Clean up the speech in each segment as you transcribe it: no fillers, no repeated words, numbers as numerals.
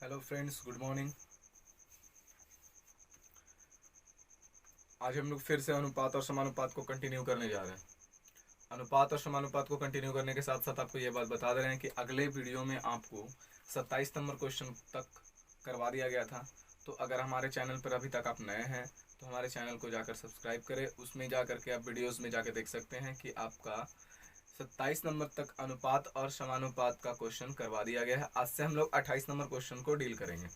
Hello friends, good morning. आज हम लोग फिर से अनुपात और समानुपात को कंटिन्यू करने जा रहे हैं। अनुपात और समानुपात को कंटिन्यू करने के साथ साथ आपको ये बात बता दे रहे हैं कि अगले वीडियो में आपको 27 नंबर क्वेश्चन तक करवा दिया गया था। तो अगर हमारे चैनल पर अभी तक आप नए हैं तो हमारे चैनल को जाकर सब्सक्राइब करें। उसमें जा करके आप वीडियोज़ में जाकर देख सकते हैं कि आपका 27 नंबर तक अनुपात और समानुपात का क्वेश्चन करवा दिया गया है। आज से हम लोग 28 नंबर क्वेश्चन को डील करेंगे।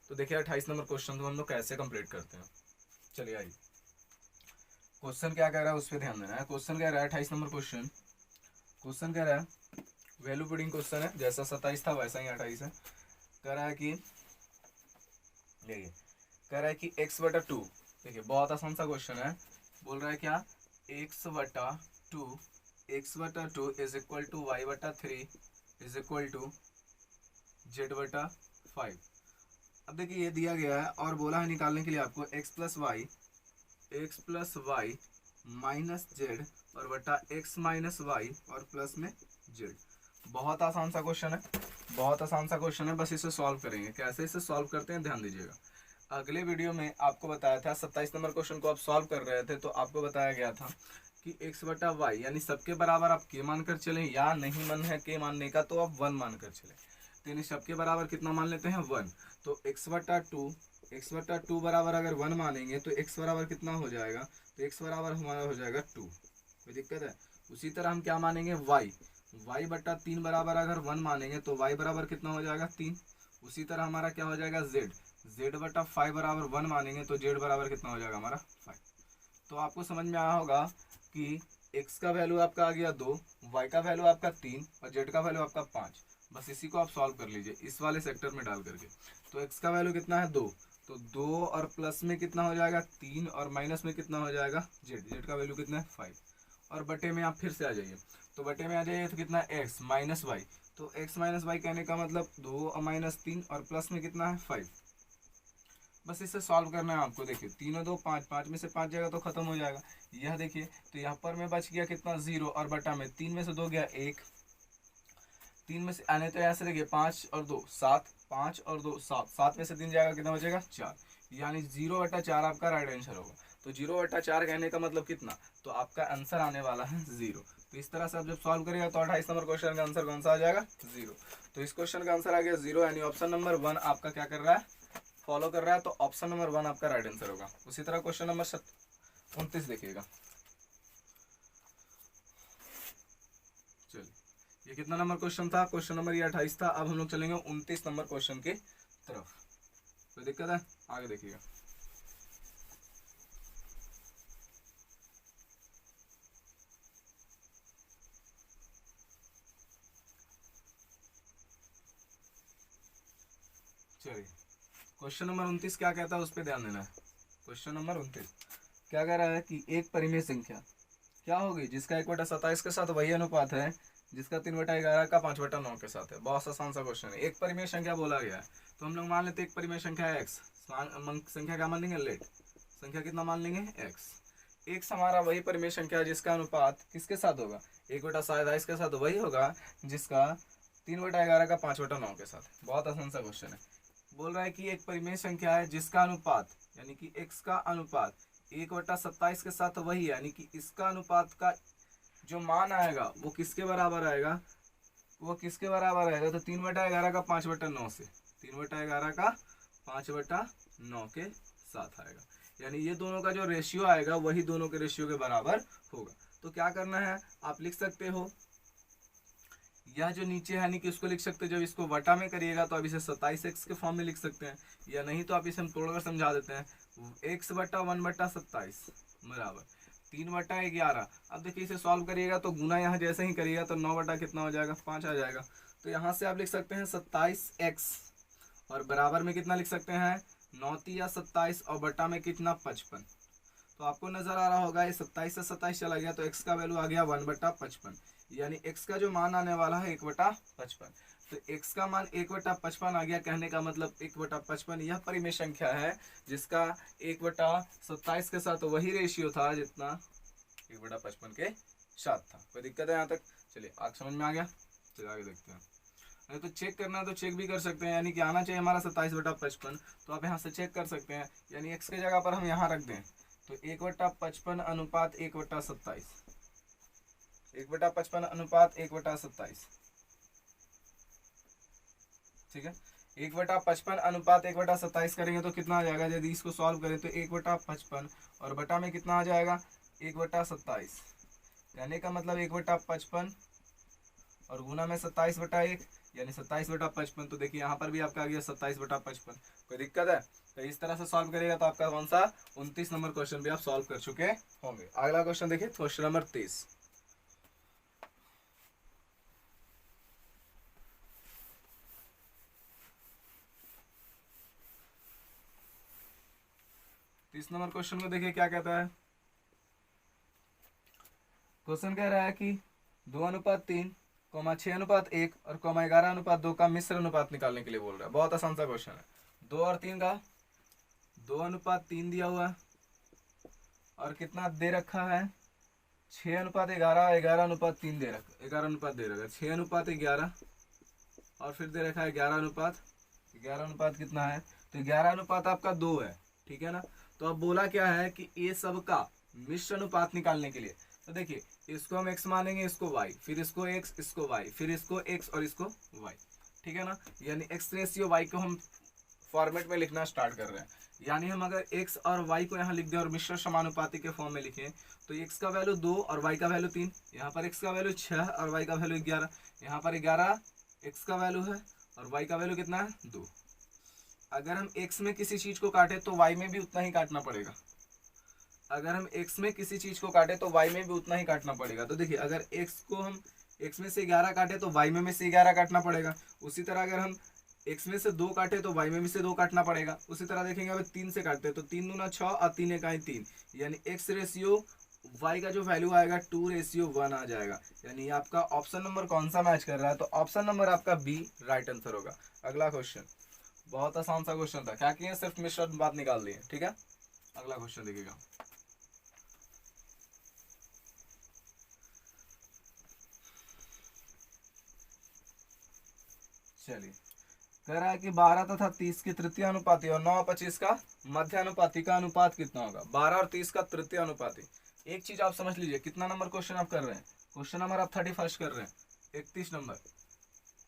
तो देखिए 28 नंबर क्वेश्चन तो हम लोग कैसे कंप्लीट करते हैं। चलिए आइए, क्वेश्चन क्या कह रहा है उस पर ध्यान देना है। क्वेश्चन कह रहा है 28 नंबर क्वेश्चन कह रहा है वैल्यू पुडिंग क्वेश्चन है। जैसा 27 था वैसा ही 28 है। कह रहा है कि देखिए, कह रहा है कि x/2। देखिए बहुत आसान सा क्वेश्चन है। बोल रहा है क्या, x/2 is equal to y/3 is equal to z/5। अब देखिए ये दिया गया है और बोला है निकालने के लिए आपको x+y माइनस जेड और बटा x माइनस वाई और प्लस में जेड। बहुत आसान सा क्वेश्चन है, बहुत आसान सा क्वेश्चन है। बस इसे सॉल्व करेंगे। कैसे इसे सॉल्व करते हैं ध्यान दीजिएगा। अगले वीडियो में आपको बताया था 27 नंबर क्वेश्चन को आप सॉल्व कर रहे थे तो आपको बताया गया था कि x/y यानी सबके बराबर आप के मान कर चलें, या नहीं मन है के मानने का तो आप 1 मान कर चलें। तो यानी सबके बराबर कितना मान लेते हैं 1। तो x/2 बराबर अगर 1 मानेंगे तो x बराबर कितना हो जाएगा, तो x बराबर हमारा हो जाएगा 2। कोई दिक्कत है। उसी तरह हम क्या मानेंगे y/3 बराबर अगर 1 मानेंगे तो y बराबर कितना हो जाएगा 3। उसी तरह हमारा क्या हो जाएगा z/5 बराबर 1 मानेंगे तो z बराबर कितना हो जाएगा हमारा 5। तो आपको समझ में आया होगा कि x का वैल्यू आपका आ गया 2, y का वैल्यू आपका 3 और z का वैल्यू आपका 5। बस इसी को आप सॉल्व कर लीजिए इस वाले सेक्टर में डाल करके। तो x का वैल्यू कितना है 2, तो 2 और प्लस में कितना हो जाएगा 3 और माइनस में कितना हो जाएगा z का वैल्यू कितना है 5। और बटे में आप फिर से आ जाइए, तो बटे में आ जाइए तो कितना x माइनस वाई। तो x माइनस वाई कहने का मतलब 2 और माइनस 3 और प्लस में कितना है 5। बस इसे सॉल्व करना है आपको। देखिए 3 और 2 5, 5 में से 5 जाएगा तो खत्म हो जाएगा। यह देखिए तो यहाँ पर में बच गया कितना 0 और बटा में 3 में से 2 गया 1, 3 में से आने तो यहाँ से देखिए 5 और 2 7, 5 और 2 7, 7 में से 3 जाएगा कितना बचेगा 4। यानी 0/4 आपका राइट आंसर होगा। तो 0/4 कहने का मतलब कितना, तो आपका आंसर आने वाला है 0। तो इस तरह से आप जब सॉल्व करेगा तो 28 नंबर क्वेश्चन का आंसर कौन सा आ जाएगा 0। तो इस क्वेश्चन का आंसर आ गया 0, यानी ऑप्शन नंबर 1 आपका क्या कर रहा है, फॉलो कर रहा है। तो ऑप्शन नंबर 1 आपका राइट आंसर होगा। उसी तरह क्वेश्चन नंबर 29 देखिएगा। चलिए ये कितना नंबर क्वेश्चन था, क्वेश्चन नंबर ये 28 था। अब हम लोग चलेंगे 29 नंबर क्वेश्चन की तरफ। कोई दिक्कत है, आगे देखिएगा। चलिए क्वेश्चन नंबर 29 क्या कहता है उस पर ध्यान देना है। क्वेश्चन नंबर 29 क्या कह रहा है कि एक परिमेय संख्या क्या होगी जिसका 1/27 के साथ वही अनुपात है जिसका 3/11 का 5/9 के साथ है। बहुत आसान सा क्वेश्चन है। एक परिमेय संख्या बोला गया है तो हम लोग मान लेते हैं एक परिमेय संख्या है एक्स। संख्या क्या मान लेंगे, लेट संख्या कितना मान लेंगे एक्स। एक्स हमारा वही परिमेय संख्या है जिसका अनुपात किसके साथ होगा, 1/27 के साथ वही होगा जिसका 3/11 का 5/9 के साथ। बहुत आसान सा क्वेश्चन है। बोल रहा है कि एक परिमेय संख्या है जिसका अनुपात यानी कि x का अनुपात 1/27 के साथ वही है, यानी कि इसका अनुपात का जो मान आएगा वो किसके बराबर आएगा, वो किसके बराबर आएगा, तो 3/11 का 5/9 से, 3/11 का 5/9 के साथ आएगा। यानी ये दोनों का जो रेशियो आएगा वही दोनों के रेशियो के बराबर होगा। तो क्या करना है, आप लिख सकते हो यह जो नीचे है यानी कि उसको लिख सकते हैं। जब इसको वटा में करिएगा तो आप इसे 27x के फॉर्म में लिख सकते हैं, या नहीं तो आप इसे हम तोड़कर समझा देते हैं। x/1/27 बराबर 3/11। अब देखिए इसे सॉल्व करिएगा तो गुना यहाँ जैसे ही करिएगा तो 9 बटा कितना हो जाएगा 5 आ जाएगा। तो यहाँ से आप लिख सकते हैं 27x और बराबर में कितना लिख सकते हैं 9 या 27 और बटा में कितना 55। तो आपको नजर आ रहा होगा ये 27 से 27 चला गया तो x का वैल्यू आ गया 1/55। यानी x का जो मान आने वाला है 1/55। तो x का मान 1/55 आ गया। कहने का मतलब 1/55 यह परिमेय संख्या है जिसका 1/27 के साथ वही रेशियो था जितना 1/55 के साथ था। कोई दिक्कत है यहाँ तक, चलिए आगे समझ में आ गया। चलिए आगे देखते हैं। अरे तो चेक करना है तो चेक भी कर सकते हैं, यानी कि आना चाहिए हमारा 27/55। तो आप यहाँ से चेक कर सकते हैं, यानी x के जगह पर हम यहाँ रख दें तो 1/55 अनुपात 1/27, 1/55 अनुपात 1/27, ठीक है। 1/55 अनुपात 1/27 करेंगे तो कितना आ जाएगा, यदि इसको सॉल्व करें तो 1/55 और बटा में कितना आ जाएगा 1/27, कहने का मतलब 1/55 और गुना में 27/1 यानी 27/55। तो देखिए यहाँ पर भी आपका आ गया 27/55। कोई दिक्कत है? तो इस तरह से सॉल्व करेगा तो आपका कौन सा 29 नंबर क्वेश्चन भी आप सॉल्व कर चुके होंगे। अगला क्वेश्चन देखिए, क्वेश्चन नंबर 30। तीस नंबर क्वेश्चन को देखिए क्या कहता है। क्वेश्चन कह रहा है कि 2:3, 6:1 और 11:2 का मिश्र अनुपात निकालने के लिए बोल रहा है। बहुत आसान सा क्वेश्चन है। 2 और 3 का 2:3 दिया हुआ है और कितना दे रखा है 6:11, 11:3 दे रखा, 11 दे रखा है, 6:11 और फिर दे रखा है 11 कितना है, तो 11 आपका 2 है, ठीक है ना। तो अब बोला क्या है कि ये सब का मिश्र अनुपात निकालने के लिए, तो देखिए इसको हम x मानेंगे, इसको y, फिर इसको x, इसको y, फिर इसको x और इसको y, ठीक है ना। यानी x/y को हम फॉर्मेट में लिखना स्टार्ट कर रहे हैं। यानी हम अगर x और y को यहाँ लिख दें और मिश्र समानुपाती के फॉर्म में लिखें तो x का वैल्यू 2 और y का वैल्यू 3, यहाँ पर x का वैल्यू 6 और y का वैल्यू 11, यहाँ पर 11 x का वैल्यू है और y का वैल्यू कितना है 2। अगर हम x में किसी चीज को काटे तो y में भी उतना ही काटना पड़ेगा। अगर हम x में किसी चीज को काटे तो y में भी उतना ही काटना पड़ेगा। तो देखिए अगर x को हम x में से 11 काटे तो y में से 11 काटना पड़ेगा। उसी तरह अगर हम x में से 2 काटे तो y में से 2 काटना पड़ेगा। उसी तरह देखेंगे अगर 3 से काटते हैं तो 3 दूना 6 और 3 इकाई 3, यानी x/y का जो वैल्यू आएगा 2:1 आ जाएगा। यानी आपका ऑप्शन नंबर कौन सा मैच कर रहा है, तो ऑप्शन नंबर आपका बी राइट आंसर होगा। अगला क्वेश्चन बहुत आसान सा क्वेश्चन था, क्या किए सिर्फ मिश्र अनुपात निकाल दिए, ठीक है। अगला क्वेश्चन देखिएगा। चलिए कह रहा है कि 12 तथा 30 की तृतीय अनुपाती और 9 और 25 का मध्य अनुपाती का अनुपात कितना होगा। 12 और 30 का तृतीय अनुपाती। एक चीज आप समझ लीजिए, कितना नंबर क्वेश्चन आप कर रहे हैं, क्वेश्चन नंबर आप 31 कर रहे हैं, 31 नंबर।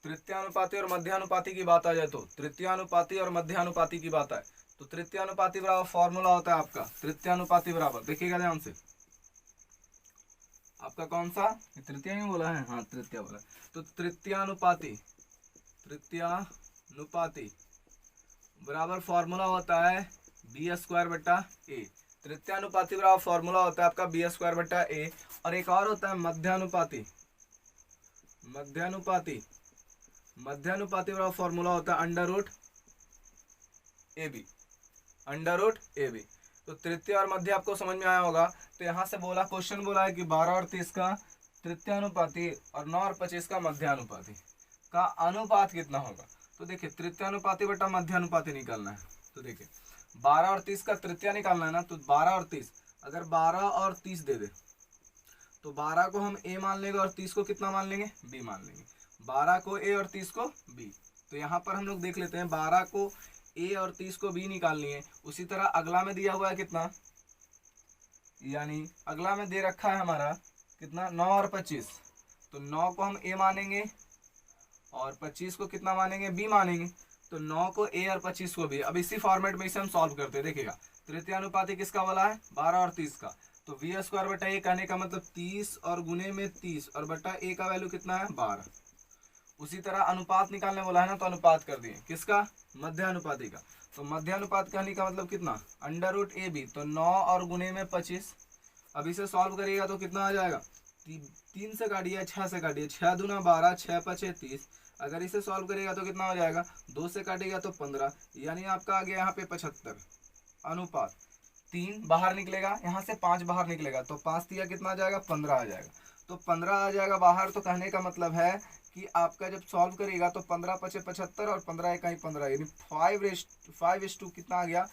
तृतीय अनुपाती और मध्य अनुपाती की बात आ जाए तो तृतीय अनुपाती और मध्य अनुपाती की बात आए तो तृतीय अनुपाती बराबर फॉर्मूला होता है आपका तृतीय अनुपाती बराबर, देखिएगा ध्यान से, आपका कौन सा तृतीय ही बोला है, हाँ तृतीय बोला। तो तृतीयानुपाती बराबर फॉर्मूला होता है b² तृतीयानुपाती बराबर फॉर्मूला होता है आपका b² और एक और होता है मध्यानुपाती बराबर फॉर्मूला होता है √AB। तो तृतीय और मध्य आपको समझ में आया होगा। तो यहाँ से बोला, क्वेश्चन बोला है कि 12 और 30 का तृतीयानुपाती और 9 और 25 का मध्यानुपाती का अनुपात कितना होगा। तो देखिए तृतीयानुपाती बटा मध्यानुपाती निकालना है। तो देखिए 12 और 30 का तृतीय निकालना है ना, तो 12 और 30, अगर 12 और 30 दे दे तो 12 को हम a मान लेंगे और 30 को कितना मान लेंगे, b मान लेंगे। 12 को a और 30 को b। तो यहाँ पर हम लोग देख लेते हैं 12 को a और 30 को b निकालनी है। उसी तरह अगला में दिया हुआ है कितना, यानी अगला में दे रखा है हमारा कितना 9 और 25। तो 9 को हम a मानेंगे और 25 को कितना मानेंगे, b मानेंगे। तो 9 को a और 25 को b। अब इसी फॉर्मेट में इसे हम सॉल्व करते हैं। देखिएगा तृतीयानुपाती किसका वाला है, 12 और 30 का। तो v² बटा a कहने का मतलब 30 और गुने में 30 और बटा a का वैल्यू कितना है 12। उसी तरह अनुपात निकालने बोला है ना, तो अनुपात कर दिए किसका, मध्यानुपाती का। तो मध्यानुपात कहने का मतलब कितना √AB। तो 9 और गुने में 25। अब इसे सॉल्व करिएगा तो कितना आ जाएगा, 3 से काटिए 6 से काटिए, 6 दूना 12, 6 5 30। अगर इसे सॉल्व करिएगा तो कितना हो जाएगा, 2 से काटिएगा तो 15, यानी आपका आ गया यहाँ पे 75 अनुपात। 3 बाहर निकलेगा, यहाँ से 5 बाहर निकलेगा, तो 5 दिया कितना आ जाएगा, 15 आ जाएगा। तो 15 आ जाएगा बाहर। तो कहने का मतलब है कि आपका जब सॉल्व करेगा तो 15 5 75 और 15 इकाई 15, यानी 5:2 कितना आ गया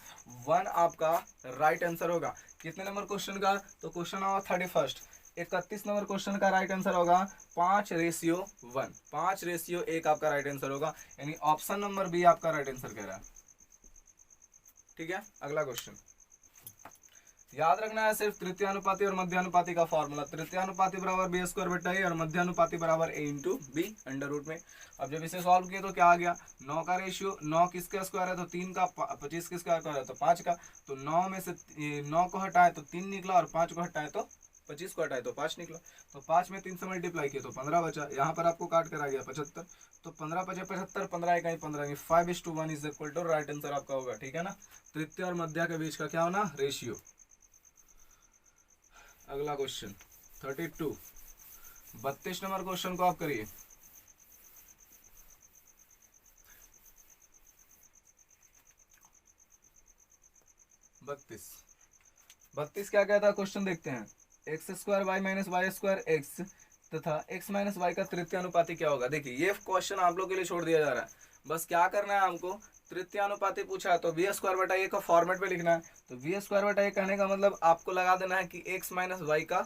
1 आपका राइट आंसर होगा। कितने नंबर क्वेश्चन का, तो क्वेश्चन नंबर 31। 31 नंबर क्वेश्चन का राइट आंसर होगा 5:1, 5:1 आपका राइट आंसर होगा, यानी ऑप्शन नंबर बी आपका राइट आंसर कह रहा है। ठीक है, अगला क्वेश्चन याद रखना है सिर्फ तृतीयानुपाती और मध्यानुपाती का फॉर्मूला। तृतीयानुपाती बराबर बी स्क्वायर बटा ए और मध्यानुपाती बराबर ए इंटू बी अंडर रूट में। अब जब इसे सॉल्व किए तो क्या आ गया, 9 का रेशियो, 9 किसका स्क्वायर है तो 3 का, 25 किसका स्क्वायर है तो 5 का, तो 9 में से 9 को हटाए तो 3 निकला और 5 को हटाए तो 25 को हटाए तो 5 निकला, तो 5 में 3 से मल्टीप्लाई किया तो 15 बचा। यहाँ पर आपको काट कर आ गया 75, तो 15 5 75, 15 इकाई 15, 5:1 is equal to right answer आपका होगा। ठीक है ना, तृतीय और मध्य के बीच का क्या होना, रेशियो। अगला क्वेश्चन 32, 32 नंबर क्वेश्चन को आप करिए। बत्तीस क्या कहता है क्वेश्चन, देखते हैं। X square y minus y square x तथा एक्स माइनस वाई का तृतीय अनुपाती क्या होगा। देखिए ये क्वेश्चन आप लोग के लिए छोड़ दिया जा रहा है, बस क्या करना है हमको, तृतीय अनुपाती पूछा है तो वी स्क्वायर बटा ए का फॉर्मेट में लिखना है। तो वी स्क्वायर बटा ए कहने का मतलब आपको लगा देना है कि एक्स माइनस वाई का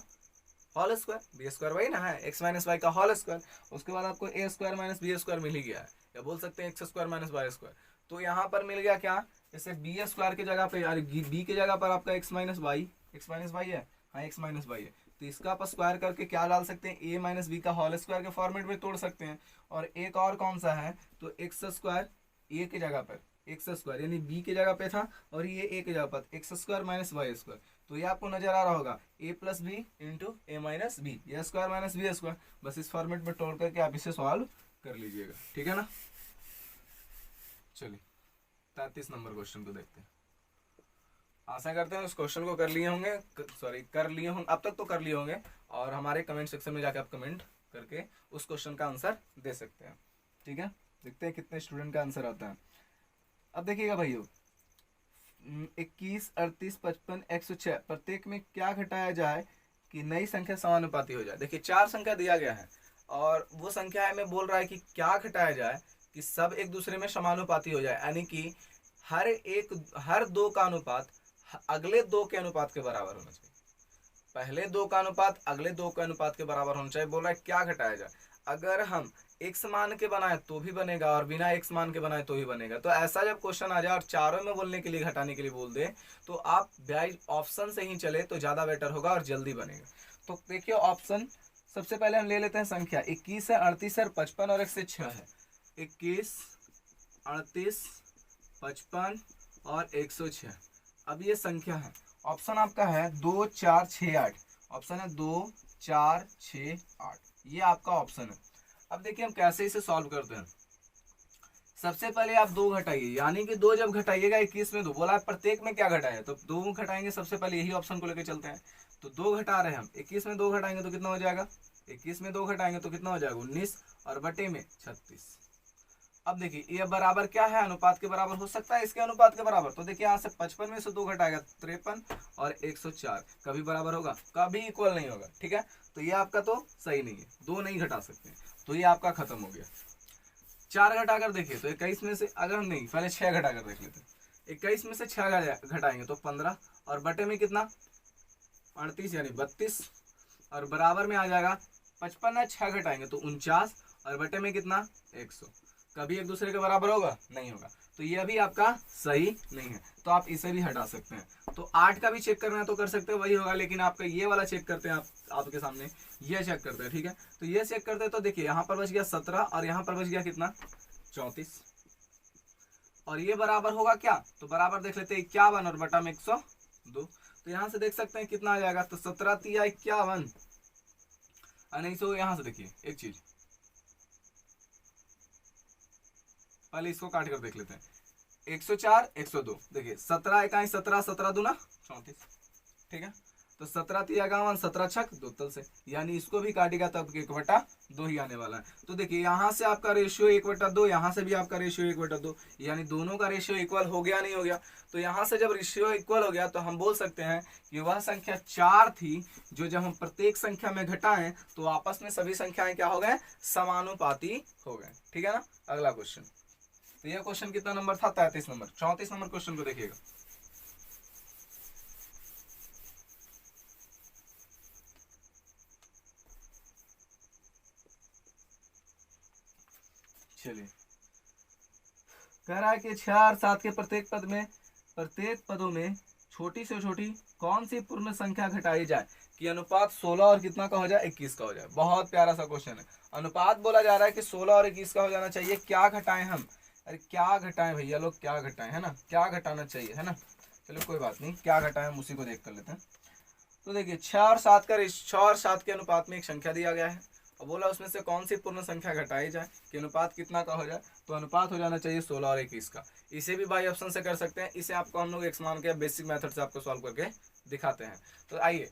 होल स्क्वायर, बी स्क्वायर वही ना है, एक्स माइनस वाई का होल स्क्वायर। उसके बाद आपको a square minus b square मिल ही गया है, या बोल सकते हैं x square minus y square. तो यहाँ पर मिल गया क्या, जैसे बी स्क्वायर की जगह पे, बी की जगह पर आपका एक्स माइनस वाई है, हाँ एक्स माइनस वाई है, तो इसका आप स्क्वायर करके क्या डाल सकते हैं, ए माइनस बी का होल स्क्वायर के फॉर्मेट में तोड़ सकते हैं। और एक और कौन सा है, तो एक्स स्क्वायर ए की जगह पर एक्स स्क्वायर, यानी बी की जगह पे था और ये ए की जगह पर x square minus y square. तो ये आपको नजर आ रहा होगा a plus b into a minus b, a square minus b square. बस इस फॉर्मेट में तोड़ करके आप इसे सॉल्व कर लीजिएगा। ठीक है ना, चलिए 33 नंबर क्वेश्चन को देखते हैं। आशा करते हैं उस क्वेश्चन को कर लिए होंगे, अब तक तो कर लिए होंगे, और हमारे कमेंट सेक्शन में जाकर आप कमेंट करके उस क्वेश्चन का आंसर दे सकते हैं। ठीक है, देखते हैं कितने स्टूडेंट का आंसर आता है। अब देखिएगा भाइयों, 21, 38, 55, 106 प्रत्येक में क्या घटाया जाए कि नई संख्या समानुपाती हो जाए। देखिए 4 संख्या दिया गया है और वो संख्या हमें बोल रहा है कि क्या घटाया जाए कि सब एक दूसरे में समानुपाती हो जाए, यानी कि हर दो का अनुपात अगले दो के अनुपात के बराबर होना चाहिए। पहले दो का अनुपात अगले दो के अनुपात के बराबर होना चाहिए। बोल रहा है क्या घटाया जाए, अगर हम एक्स मान के बनाए तो भी बनेगा और बिना एक्स मान के बनाए तो भी बनेगा। तो ऐसा जब क्वेश्चन आ जाए और चारों में बोलने के लिए घटाने के लिए बोल दे तो आप ऑप्शन से ही चले तो ज्यादा बेटर होगा और जल्दी बनेगा। तो देखिए ऑप्शन सबसे पहले हम ले लेते हैं संख्या 21 है, 38 है, 55 और 106 है। 21, 38, 55 और 106। अब ये संख्या है, ऑप्शन आपका है 2, 4, 6, 8। ऑप्शन है 2, 4, 6, 8, ये आपका ऑप्शन है। अब देखिए हम कैसे इसे सॉल्व करते हैं। सबसे पहले आप 2 घटाइए, यानी कि 2 जब घटाइएगा 21 में 2, बोला प्रत्येक में क्या घटाए तो 2 घटाएंगे। सबसे पहले यही ऑप्शन को लेकर चलते हैं। तो 2 घटा रहे हैं हम, 21 में 2 घटाएंगे तो कितना हो जाएगा, 21 में 2 घटाएंगे तो कितना हो जाएगा 19 और बटे में 36। अब देखिए ये बराबर क्या है, अनुपात के बराबर हो सकता है इसके अनुपात के बराबर। तो देखिए यहाँ से 55 में से 2 घटाएगा 53 और 104, कभी बराबर होगा, कभी इक्वल नहीं होगा। ठीक है, तो ये आपका तो सही नहीं है, 2 नहीं घटा सकते, तो ये आपका खत्म हो गया। 4 घटाकर देखिए तो 21 में से, अगर नहीं पहले 6 घटाकर देख लेते हैं। 21 में से 6 घटाएंगे तो 15 और बटे में कितना 38 यानी 32 और बराबर में आ जाएगा 55 है, 6 घटाएंगे तो 49 और बटे में कितना 100। कभी एक दूसरे के बराबर होगा, नहीं होगा। तो ये भी आपका सही नहीं है, तो आप इसे भी हटा सकते हैं। तो 8 का भी चेक करना है तो कर सकते हैं, वही होगा, लेकिन आपका ये वाला चेक करते हैं, आपके सामने ये चेक करते हैं। ठीक है, तो ये चेक करते हैं तो देखिए यहाँ पर बच गया 17 और यहाँ पर बच गया कितना 34 और ये बराबर होगा क्या, तो बराबर देख लेते हैं 51 और बटा में 102। तो यहाँ से देख सकते हैं कितना आ जाएगा, तो 17 3 51। नहीं तो यहाँ से देखिए एक चीज, पहले इसको काट कर देख लेते हैं। 104 102, देखिए 17 इकाई 17, 17 दूना 34। ठीक है, तो 17 3 51, 17 छक 2 तल से, यानी इसको भी काटेगा तब 1/2 ही आने वाला है। तो देखिए यहाँ से आपका रेशियो 1/2, यहाँ से भी आपका रेशियो 1/2, यानी दोनों का रेशियो इक्वल हो गया नहीं हो गया। तो यहाँ से जब रेशियो इक्वल हो गया तो हम बोल सकते हैं कि वह संख्या 4 थी जो जब हम प्रत्येक संख्या में घटाएं तो आपस में सभी संख्याएं क्या हो गए, समानुपाती हो गए। ठीक है ना, अगला क्वेश्चन। तो यह क्वेश्चन कितना नंबर था, 33 नंबर। 34 नंबर क्वेश्चन को देखिएगा। चलिए, कह रहा है कि 6 और 7 के प्रत्येक पदों में छोटी से छोटी कौन सी पूर्ण संख्या घटाई जाए कि अनुपात 16 और कितना का हो जाए, 21 का हो जाए। बहुत प्यारा सा क्वेश्चन है। अनुपात बोला जा रहा है कि 16 और 21 का हो जाना चाहिए। क्या घटाएं हम? अरे क्या घटाएं भैया लोग, क्या घटाएं, है ना, क्या घटाना चाहिए, है ना। चलो कोई बात नहीं, क्या घटाएं हम उसी को देख कर लेते हैं। तो देखिए 6 और 7 के अनुपात में एक संख्या दिया गया है और बोला उसमें से कौन सी पूर्ण संख्या घटाई जाए कि अनुपात कितना का हो जाए। तो अनुपात हो जाना चाहिए 16 और 21 का। इसे भी बाई ऑप्शन से कर सकते हैं। इसे आपको हम लोग एक्स मान के बेसिक मेथड से आपको सॉल्व करके दिखाते हैं। तो आइए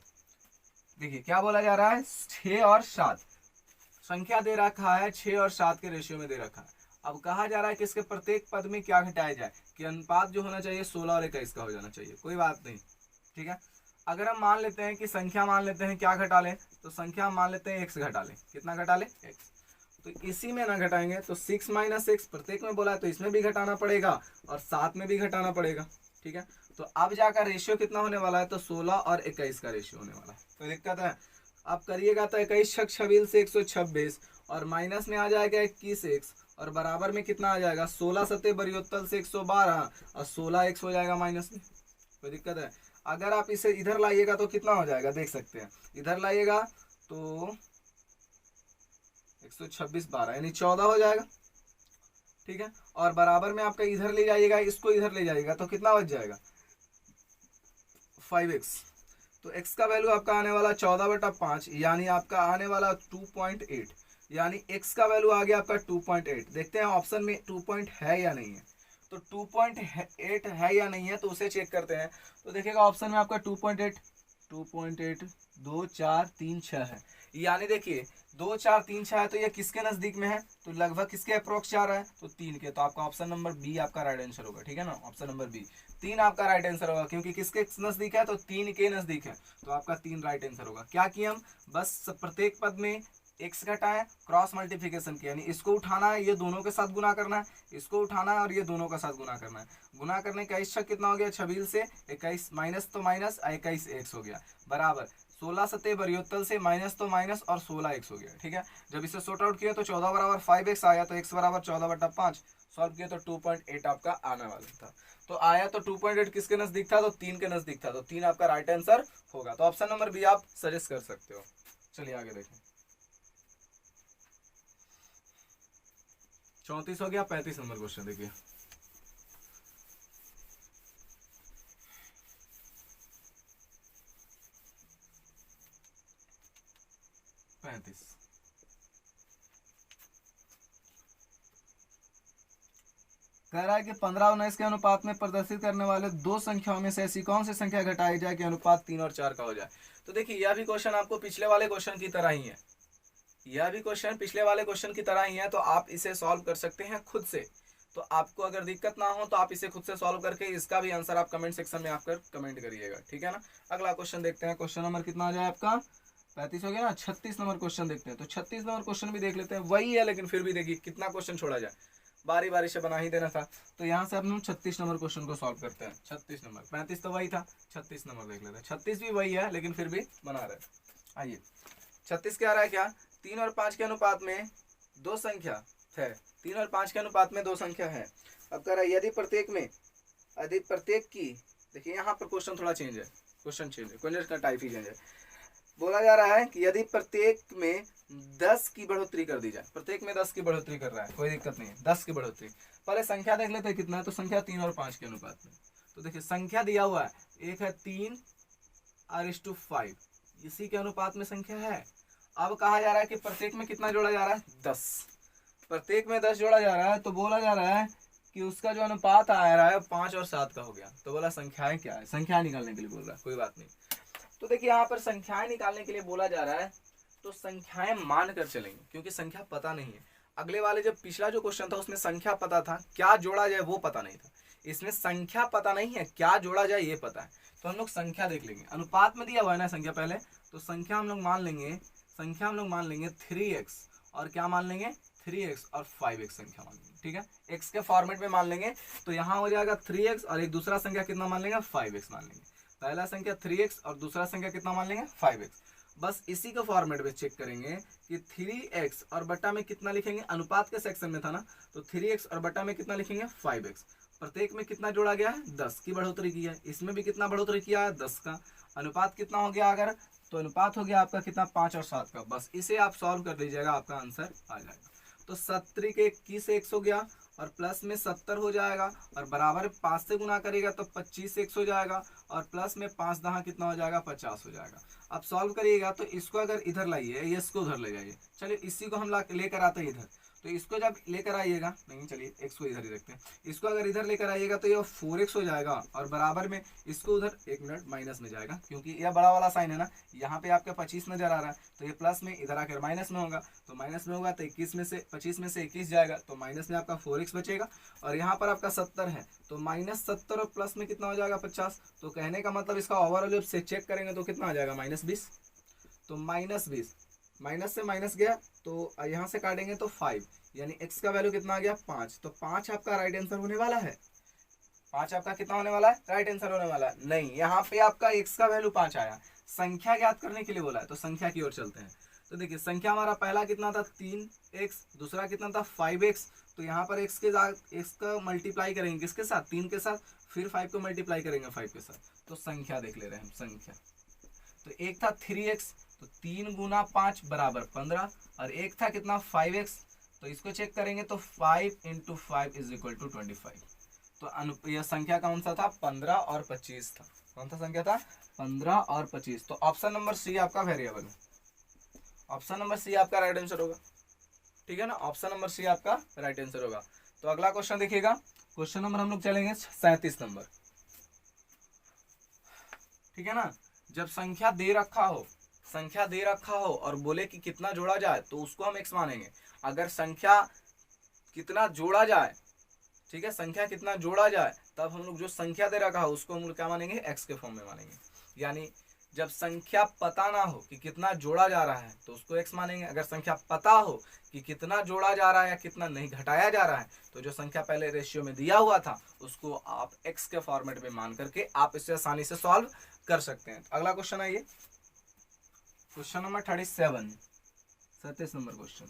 देखिए क्या बोला जा रहा है। 6 और 7 संख्या दे रखा है, 6 और 7 के रेशियो में दे रखा है। अब कहा जा रहा है कि इसके प्रत्येक पद में क्या घटाया जाए कि अनुपात जो होना चाहिए 16 और 21 का हो जाना चाहिए। कोई बात नहीं, ठीक है। अगर हम मान लेते हैं कि संख्या मान लेते हैं क्या घटा लें, तो संख्या मान लेते हैं x घटा लें। कितना घटा लें? x। तो इसी में ना घटाएंगे तो 6 माइनस एक्स प्रत्येक में बोला है तो इसमें भी घटाना पड़ेगा और 7 में भी घटाना पड़ेगा, ठीक है। तो अब जाकर रेशियो कितना होने वाला है, तो 16 और 21 का रेशियो होने वाला है। तो दिक्कत है, अब करिएगा तो 21 छक 26 से 126 और माइनस में आ जाएगा 21x और बराबर में कितना आ जाएगा 16 सत्ते 72 से 112 और 16x हो जाएगा माइनस में। कोई दिक्कत है? अगर आप इसे इधर लाइएगा तो कितना हो जाएगा, देख सकते हैं। इधर लाइएगा तो 126 12 यानी 14 हो जाएगा, ठीक है। और बराबर में आपका इधर ले जाइएगा, इसको इधर ले जाइएगा तो कितना बच जाएगा 5x। तो x का वैल्यू आपका आने वाला 14/5 यानी आपका आने वाला 2.8 यानी x का वैल्यू आ गया आपका 2.8। देखते हैं ऑप्शन में 2 पॉइंट है या नहीं है। तो 2.8 है या नहीं है तो उसे चेक करते हैं। तो देखिएगा ऑप्शन में आपका 2.8 2 4 3 6 है। यानी देखिए 2 4 3 6 है तो ये किसके नजदीक में है, तो लगभग किसके अप्रोक्स जा रहा है, तो 3 के। तो आपका ऑप्शन नंबर बी आपका राइट आंसर होगा, ठीक है ना। ऑप्शन नंबर बी 3 आपका राइट आंसर होगा क्योंकि किसके नजदीक है, तो 3 के नजदीक है। तो आपका 3 राइट आंसर होगा। क्या किया हम, बस प्रत्येक पद में x घटाए, क्रॉस मल्टीप्लिकेशन किया, यानी इसको उठाना है, ये दोनों के साथ गुना करना है, इसको उठाना है और ये दोनों का साथ गुना करना है। गुना करने का 21 कितना हो गया 26 से 21 माइनस तो माइनस 21x हो गया बराबर 16 सत्ते 72 से माइनस तो माइनस और 16x हो गया, ठीक है। जब इसे सॉर्ट आउट किया तो 14 बराबर 5x आया तो x बराबर 14/5 सॉल्व किया तो 2.8 आपका आने वाला था। तो आया तो 2.8 किसके नजदीक था, तो 3 के नजदीक था। तो 3 आपका राइट आंसर होगा। तो ऑप्शन नंबर बी आप सजेस्ट कर सकते हो। चलिए आगे देखें। 34 हो गया। 35 नंबर क्वेश्चन देखिए। कह रहा है कि 15 और 19 के अनुपात में प्रदर्शित करने वाले दो संख्याओं में से ऐसी कौन सी संख्या घटाई जाए कि अनुपात 3 और 4 का हो जाए। तो देखिए यह भी क्वेश्चन आपको पिछले वाले क्वेश्चन की तरह ही है। यह भी क्वेश्चन पिछले वाले क्वेश्चन की तरह ही है। तो आप इसे सॉल्व कर सकते हैं खुद से। तो आपको अगर दिक्कत ना हो तो आप इसे खुद से सॉल्व करके इसका भी आंसर आप कमेंट सेक्शन में आकर कमेंट करिएगा, ठीक है ना। अगला क्वेश्चन देखते हैं। क्वेश्चन नंबर कितना आ जाए आपका 35 हो गया ना। 36 नंबर क्वेश्चन देखते हैं। तो 36 नंबर क्वेश्चन भी देख लेते हैं। वही है लेकिन फिर भी देखिए कितना क्वेश्चन छोड़ा जाए, बारी बारी से बना ही देना था। तो यहाँ से हम 36 नंबर क्वेश्चन को सॉल्व करते हैं। 36 नंबर 35 तो वही था, 36 नंबर देख लेते हैं। 36 भी वही है लेकिन फिर भी बना रहे। आइए 36 क्या आ रहा है, क्या 3 और 5 के अनुपात में दो संख्या है। 3 और 5 के अनुपात में दो संख्या है। अब कह रहा है यदि प्रत्येक की, देखिए यहाँ पर क्वेश्चन थोड़ा चेंज है, क्वेश्चन चेंज है, क्वेश्चन का टाइप ही चेंज है। बोला जा रहा है कि यदि प्रत्येक में 10 की बढ़ोतरी कर दी जाए। प्रत्येक में 10 की बढ़ोतरी कर रहा है, कोई दिक्कत नहीं है। 10 की बढ़ोतरी, पहले संख्या देख लेते हैं कितना है। तो संख्या 3 और 5 के अनुपात में। तो देखिए संख्या दिया हुआ है, एक है 3 r/5, इसी के अनुपात में संख्या है। अब कहा जा रहा है कि प्रत्येक में कितना जोड़ा जा रहा है 10। प्रत्येक में 10 जोड़ा जा रहा है। तो बोला जा रहा है कि उसका जो अनुपात आ रहा है 5 और 7 का हो गया। तो बोला संख्याएं क्या है, संख्या निकालने के लिए बोल रहा है, कोई बात नहीं। तो देखिए यहाँ पर संख्याएं निकालने के लिए बोला जा रहा है तो संख्याएं मान कर चलेंगे क्योंकि संख्या पता नहीं है। अगले वाले जब पिछला जो क्वेश्चन था उसमें संख्या पता था, क्या जोड़ा जाए वो पता नहीं था। इसमें संख्या पता नहीं है, क्या जोड़ा जाए ये पता है। तो हम लोग संख्या देख लेंगे। अनुपात में दिया हुआ है ना संख्या पहले, तो संख्या हम लोग मान लेंगे 3x और क्या मान लेंगे 3x और 5x संख्या मान लेंगे, ठीक है। x के फॉर्मेट में मान लेंगे तो यहाँ हो जाएगा 3x और एक दूसरा संख्या कितना मान लेंगे 5x मान लेंगे। पहला संख्या 3x और दूसरा संख्या कितना मान लेंगे 5x। बस इसी के फॉर्मेट में चेक करेंगे कि 3x और बटा में कितना लिखेंगे, अनुपात के सेक्शन में था ना, तो 3x और बटा में कितना लिखेंगे 5x। प्रत्येक में कितना जोड़ा गया है 10 की बढ़ोतरी की है, इसमें भी कितना बढ़ोतरी किया है 10 का। अनुपात कितना हो गया अगर, तो अनुपात हो गया आपका कितना 5 और 7 का। बस इसे आप सॉल्व कर लीजिएगा, आपका आंसर आ जाएगा। तो 70 के 21 से 1 हो गया और प्लस में 70 हो जाएगा और बराबर 5 से गुना करेगा तो 25 से 1 हो जाएगा और प्लस में 5 दहा कितना हो जाएगा 50 हो जाएगा। अब सॉल्व करिएगा तो इसको अगर इधर लाइए, ये इसको उधर ले जाइए। चलिए इसी को हम लेकर आते हैं इधर, तो इसको जब लेकर आइएगा, नहीं चलिए x को इधर ही रखते हैं, इसको अगर इधर लेकर आइएगा तो ये 4x हो जाएगा और बराबर में इसको उधर 1 मिनट माइनस में जाएगा, क्योंकि यह बड़ा वाला साइन है ना, यहाँ पे आपका 25 नजर आ रहा है तो ये प्लस में इधर आकर माइनस में होगा, तो माइनस में होगा तो 21 में से 25 में से 21 जाएगा तो माइनस में आपका 4x बचेगा और यहाँ पर आपका 70 है तो -70 और प्लस में कितना हो जाएगा 50। तो कहने का मतलब इसका ओवरऑल जब से चेक करेंगे तो कितना आ जाएगा -20। तो -20 माइनस से माइनस गया तो यहाँ से काटेंगे तो 5, यानी x का वैल्यू कितना आ गया 5। तो 5 आपका राइट आंसर होने वाला है। 5 आपका कितना होने वाला है, राइट आंसर होने वाला है। नहीं, यहाँ पे आपका x का वैल्यू 5 आया, संख्या ज्ञात करने के लिए बोला है तो संख्या की ओर चलते हैं। तो देखिए संख्या हमारा पहला कितना था 3x, दूसरा कितना था 5x, तो यहाँ पर x का मल्टीप्लाई करेंगे किसके साथ, 3 के साथ, फिर 5 को मल्टीप्लाई करेंगे 5 के साथ, तो संख्या देख ले रहे हैं हम संख्या। तो एक था 3x, तो 3 गुना 5 बराबर 15 और एक था कितना 5x, तो इसको चेक करेंगे तो 5 × 5 = 25। तो यह संख्या कौन सा था 15 और 25 था। कौन सा संख्या था 15 और 25। तो ऑप्शन नंबर सी आपका वेरिएबल है, ऑप्शन नंबर सी आपका राइट आंसर होगा। ठीक है ना, ऑप्शन नंबर सी आपका राइट आंसर होगा। तो अगला क्वेश्चन देखिएगा, क्वेश्चन नंबर हम लोग चलेंगे 37 नंबर। ठीक है ना, जब संख्या दे रखा हो और बोले कि कितना जोड़ा जाए तो उसको हम x मानेंगे। अगर संख्या कितना जोड़ा जाए, ठीक है, संख्या कितना जोड़ा जाए, तब हम लोग जो संख्या दे रखा हो उसको हम लोग क्या मानेंगे, x के फॉर्म में मानेंगे। यानी जब संख्या पता ना हो कि कितना जोड़ा जा रहा है तो उसको x मानेंगे। अगर संख्या पता हो कि कितना जोड़ा जा रहा है या कितना नहीं घटाया जा रहा है तो जो संख्या पहले रेशियो में दिया हुआ था उसको आप x के फॉर्मेट में मान करके आप इसे आसानी से सॉल्व कर सकते हैं। अगला क्वेश्चन आइए, क्वेश्चन नंबर 37 नंबर क्वेश्चन।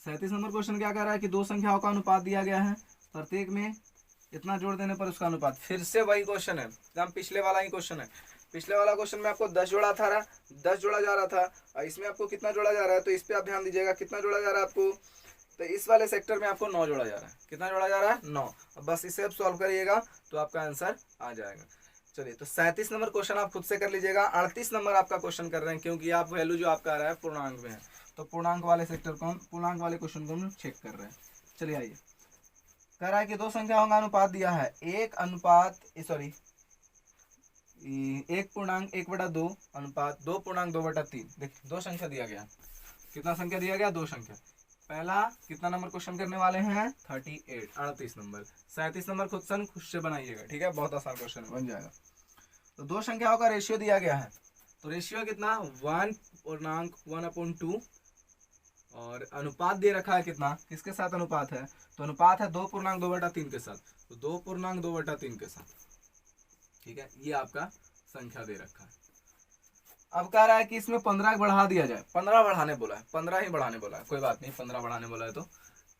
सैंतीस नंबर क्वेश्चन क्या कह रहा है कि दो संख्याओं का अनुपात दिया गया है, प्रत्येक में इतना जोड़ देने पर उसका अनुपात। फिर से वही क्वेश्चन है, एकदम पिछले वाला ही क्वेश्चन है। पिछले वाला क्वेश्चन में आपको 10 जोड़ा था, 10 जोड़ा जा रहा था और इसमें आपको कितना जोड़ा जा रहा है, तो इस पे आप ध्यान दीजिएगा कितना जोड़ा जा रहा है आपको। तो इस वाले सेक्टर में आपको 9 जोड़ा जा रहा है। कितना जोड़ा जा रहा है 9। अब बस इसे आप सॉल्व करिएगा तो आपका आंसर आ जाएगा। चलिए, तो 37 नंबर क्वेश्चन आप खुद से कर लीजिएगा। 38 नंबर आपका क्वेश्चन कर रहे हैं क्योंकि आप वैल्यू जो आपका आ रहा है पूर्णांक में है, तो पूर्णांक वाले सेक्टर को, पूर्णांक वाले क्वेश्चन को हम चेक कर रहे हैं। चलिए आइए, कह रहा है कि दो संख्याओं का अनुपात दिया है, 1.1/2 अनुपात 2.2/3। देखिए दो संख्या दिया गया, कितना संख्या दिया गया, दो संख्या। पहला कितना नंबर क्वेश्चन करने वाले हैं 38 नंबर। 37 नंबर खुद से बनाइएगा, ठीक है, बहुत आसान क्वेश्चन बन जाएगा। तो दो संख्याओं का रेशियो दिया गया है, तो रेशियो कितना 1/1/2 और अनुपात दे रखा है कितना, किसके साथ अनुपात है, तो अनुपात है 2.2/3 के साथ, तो 2.2/3 के साथ। ठीक है, ये आपका संख्या दे रखा है। अब कह रहा है कि इसमें 15 बढ़ा दिया जाए। 15 बढ़ाने बोला है, 15 ही बढ़ाने बोला है, कोई बात नहीं, 15 बढ़ाने बोला है तो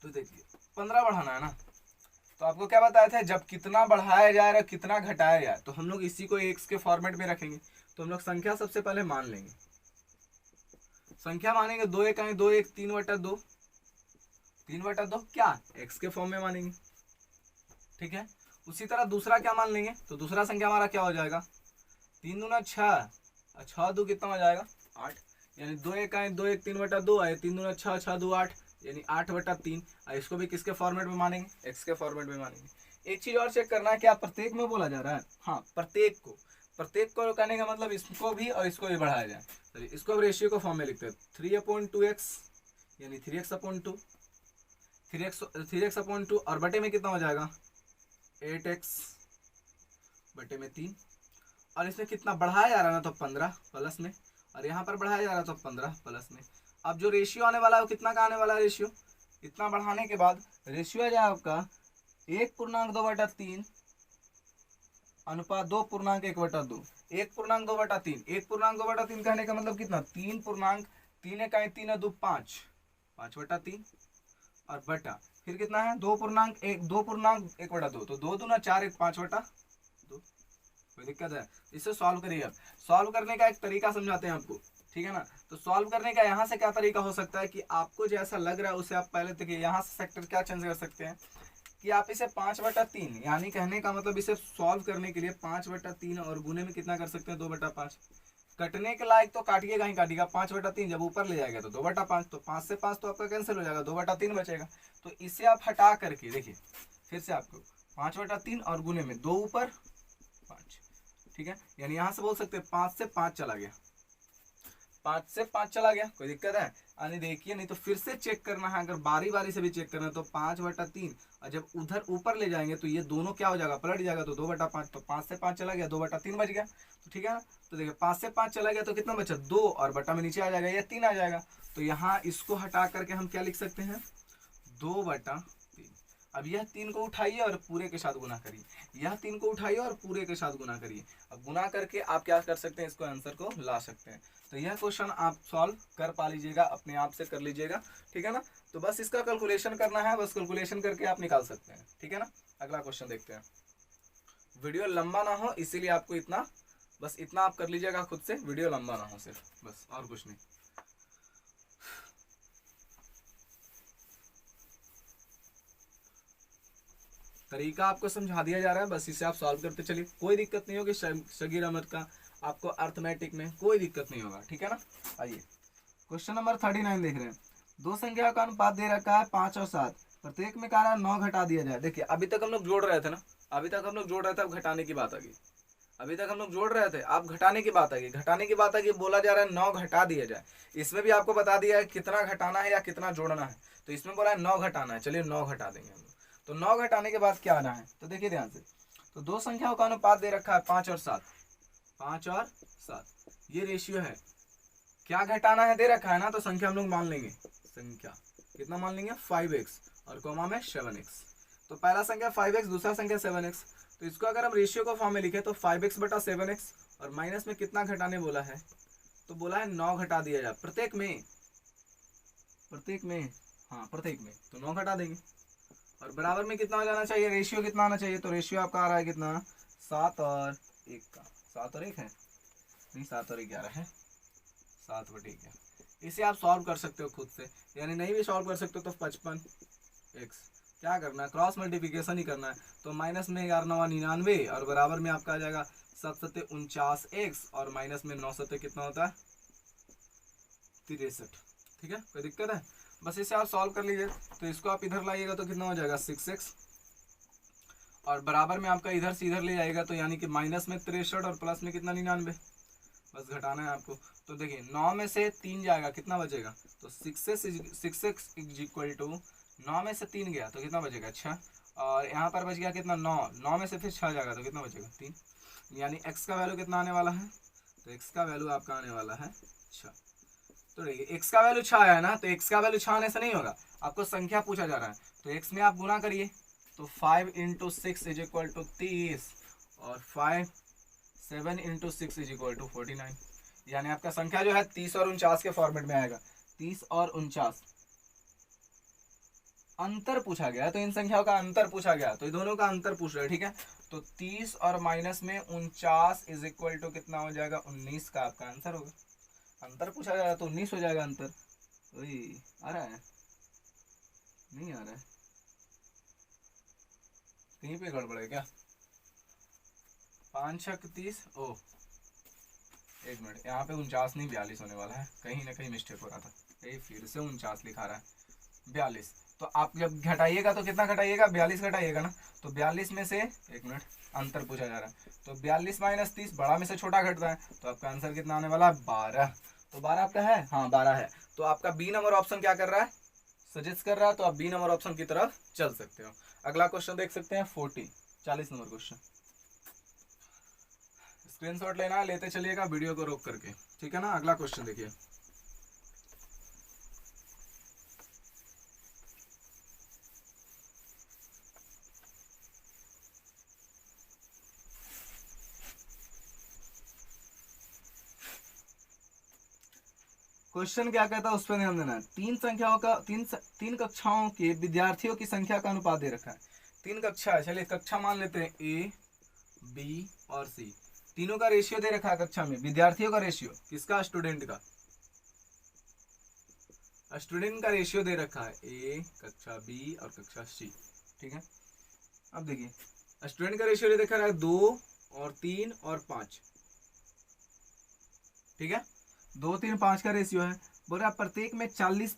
देखिए 15 बढ़ाना है ना, तो आपको क्या बताया था जब कितना बढ़ाया जाए और कितना घटाया जाए तो हम लोग इसी को x के फॉर्मेट में रखेंगे। तो हम लोग संख्या सबसे पहले मान लेंगे, संख्या मानेंगे 2 1 2 1 3/2, 3/2 क्या x के फॉर्म में मानेंगे। ठीक है, उसी तरह दूसरा क्या मान लेंगे, तो दूसरा संख्या हमारा क्या हो जाएगा 3 दूना 6, 6 2 कितना हो जाएगा 8, यानी 2 1 2 1 3/2 आए, 3 दूना 6, 6 2 8, यानी 8/3। इसको भी किसके फॉर्मेट में मानेंगे, x के फॉर्मेट में मानेंगे। एक चीज और चेक करना है, क्या प्रत्येक में बोला जा रहा है, हाँ प्रत्येक को कहने का मतलब इसको भी और इसको भी बढ़ाया जाए। तो इसको रेशियो को फॉर्म में लिखते हैं 3/2x, यानी 3x/2, 3x/2 और बटे में कितना हो जाएगा 8x/3। और इसमें कितना बढ़ाया जा रहा है ना, तो 15 प्लस में, और यहाँ पर बढ़ाया जा रहा है तो 15 प्लस में। अब जो रेशियो आने वाला है वो कितना का आने वाला है रेशियो, इतना बढ़ाने के बाद रेशियो आ जाए आपका 1.2/3 अनुपात 2.1/2। 1.2/3, 1.2/3 कहने का मतलब कितना, 3 इकाई 3 है 2 5, 5/3 और बटा फिर कितना है 2.1/2, तो 2 दूना 4, 1 5/2। कोई दिक्कत है, इसे सॉल्व करिए। अब सॉल्व करने का एक तरीका समझाते हैं आपको, ठीक है ना। तो सॉल्व करने का यहाँ से क्या तरीका हो सकता है कि आपको जैसा लग रहा है उसे आप पहले देखिए, यहाँ से सेक्टर क्या चेंज कर सकते हैं कि आप इसे 5/3, यानी कहने का मतलब इसे सॉल्व करने के लिए 5/3 और गुने में कितना कर सकते हैं 2/5। कटने के लायक तो काटिएगा ही काटिएगा, 5/3 जब ऊपर ले जाएगा तो 2/5, तो 5 से 5 तो आपका कैंसिल हो जाएगा, 2/3 बचेगा। तो इसे आप हटा करके देखिए फिर से आपको 5/3 और गुने में 2 ऊपर 5, ठीक है। यानी यहां से बोल सकते हैं 5 से 5 चला गया, 5 से 5 चला गया, कोई दिक्कत है। यानी देखिए नहीं तो फिर से चेक करना है, अगर बारी बारी से भी चेक करना है तो 5/3 और जब उधर ऊपर ले जाएंगे तो ये दोनों क्या हो जाएगा, पलट जाएगा, तो 2/5, तो 5 से 5 चला गया, 2/3 बच गया, तो ठीक है ना। तो देखिए 5 से 5 चला गया तो कितना बचा 2 और बटा में नीचे आ जाएगा, ये 3 आ जाएगा। तो यहाँ इसको हटा करके हम क्या लिख सकते हैं 2/3। अब यह 3 को उठाइए और पूरे के साथ गुना करिए, यह 3 को उठाइए और पूरे के साथ गुना करिए। अब गुना करके आप क्या कर सकते हैं, इसको आंसर को ला सकते हैं। तो यह क्वेश्चन आप सॉल्व कर पा लीजिएगा, अपने आप से कर लीजिएगा, ठीक है ना। तो बस इसका कैलकुलेशन करना है, बस कैलकुलेशन करके आप निकाल सकते हैं, ठीक है ना। अगला क्वेश्चन देखते हैं। वीडियो लंबा ना हो इसीलिए आपको इतना, बस इतना आप कर लीजिएगा खुद से, वीडियो लंबा ना हो सिर्फ, बस और कुछ नहीं। तरीका आपको समझा दिया जा रहा है, बस इसे आप सॉल्व करते चलिए, कोई दिक्कत नहीं होगी। शगीर अहमद का आपको अर्थमेटिक में कोई दिक्कत नहीं होगा, ठीक है ना। आइए क्वेश्चन नंबर 39 देख रहे हैं। दो संख्या का अनुपात दे रखा है 5 और 7, प्रत्येक में कह रहा है 9 घटा दिया जाए। देखिए अभी तक हम लोग जोड़ रहे थे ना, अभी तक हम लोग जोड़ रहे थे, अब घटाने की बात आ गई। अभी तक हम लोग जोड़ रहे थे, आप घटाने की बात आ गई, घटाने की बात आ गई, बोला जा रहा है 9 घटा दिया जाए। इसमें भी आपको बता दिया है कितना घटाना है या कितना जोड़ना है, तो इसमें बोला है 9 घटाना है, चलिए 9 घटा देंगे हम लोग। तो 9 घटाने के बाद क्या आना है, तो देखिए ध्यान से। तो दो संख्याओं का अनुपात दे रखा है 5 और 7, 5 और 7 ये रेशियो है। क्या घटाना है दे रखा है ना, तो संख्या हम लोग मान लेंगे, संख्या कितना मान लेंगे 5x और कोमा में 7x। तो पहला संख्या 5x, दूसरा संख्या 7x। तो इसको अगर हम रेशियो को फॉर्म में लिखे तो 5x/7x और माइनस में कितना घटाने बोला है, तो बोला है 9 घटा दिया जाए प्रत्येक में, प्रत्येक में, हाँ प्रत्येक में, तो 9 घटा देंगे। और बराबर में कितना हो जाना चाहिए, रेशियो कितना आना चाहिए, तो रेशियो आपका आ रहा है कितना 7 और 1 का, 7 और 1 है नहीं, 7 और 11 है, 7/11। इसे आप सॉल्व कर सकते हो खुद से, यानी नहीं भी सॉल्व कर सकते हो तो 55x क्या करना है, क्रॉस मल्टीप्लिकेशन ही करना है। तो माइनस में 11×9 = 99 और बराबर में आपका आ जाएगा 7×7 = 49x और माइनस में 9×7 कितना होता है 63। ठीक है, कोई दिक्कत है, बस इसे आप सॉल्व कर लीजिए। तो इसको आप इधर लाइएगा तो कितना हो जाएगा 6x और बराबर में आपका इधर से इधर ले जाएगा तो यानी कि माइनस में 63 और प्लस में कितना 99, बस घटाना है आपको। तो देखिए 9 में से 3 जाएगा कितना बचेगा, तो 6x = 9 में से 3 गया तो कितना बचेगा 6 और यहाँ पर बच गया कितना 9 में से फिर 6 जाएगा तो कितना बचेगा 3, यानी x का वैल्यू कितना आने वाला है, तो x का वैल्यू आपका आने वाला है 6। तो देखिए x का वैल्यू 6 आया ना, तो x का वैल्यू 6 आने से नहीं होगा, आपको संख्या पूछा जा रहा है तो x में आप गुना करिए। तो 5 × 6 = 30 और 7 × 6 = 49, यानी आपका संख्या जो है 30 और 49 के फॉर्मेट में आएगा। 30 और 49 अंतर पूछा गया है, तो इन संख्याओं का अंतर पूछा गया, तो दोनों का अंतर पूछ रहे हैं, ठीक है। तो 30 और माइनस में 49 = कितना हो जाएगा 19 का आपका आंसर होगा। अंतर पूछा जा रहा है तो 19 हो जाएगा अंतर। वही आ रहा है, नहीं आ रहा है, कहीं पे गड़बड़ है क्या, 5 6 30, ओ एक मिनट, यहाँ पे 49 नहीं 42 होने वाला है, कहीं ना कहीं मिस्टेक हो रहा था, कहीं फिर से 49 लिखा रहा है 42। तो आप जब घटाइएगा तो कितना घटाइएगा 42 घटाइएगा ना, तो 42 में से एक मिनट अंतर पूछा जा रहा है, तो 42 - 30 बड़ा में से छोटा घटता है, तो आपका आंसर कितना आने वाला है 12। तो 12 आपका है, हाँ 12 है। तो आपका बी नंबर ऑप्शन क्या कर रहा है, सजेस्ट कर रहा है, तो आप बी नंबर ऑप्शन की तरफ चल सकते हो। अगला क्वेश्चन देख सकते हैं 40 नंबर क्वेश्चन। स्क्रीनशॉट लेना है, लेते चलिएगा वीडियो को रोक करके, ठीक है ना। अगला क्वेश्चन देखिए, क्वेश्चन क्या कहता है उस पर ध्यान देना है। तीन कक्षाओं के विद्यार्थियों की संख्या का अनुपात दे रखा है। तीन कक्षा है, चलिए कक्षा मान लेते हैं ए बी और सी, तीनों का रेशियो दे रखा है कक्षा में, विद्यार्थियों का रेशियो, किसका, स्टूडेंट का, स्टूडेंट का रेशियो दे रखा है, ए कक्षा बी और कक्षा सी, ठीक है। अब देखिए स्टूडेंट का रेशियो दे रखा है 2 और 3 और 5, ठीक है, 2 3 5 का रेशियो है। बोल रहा प्रत्येक में 40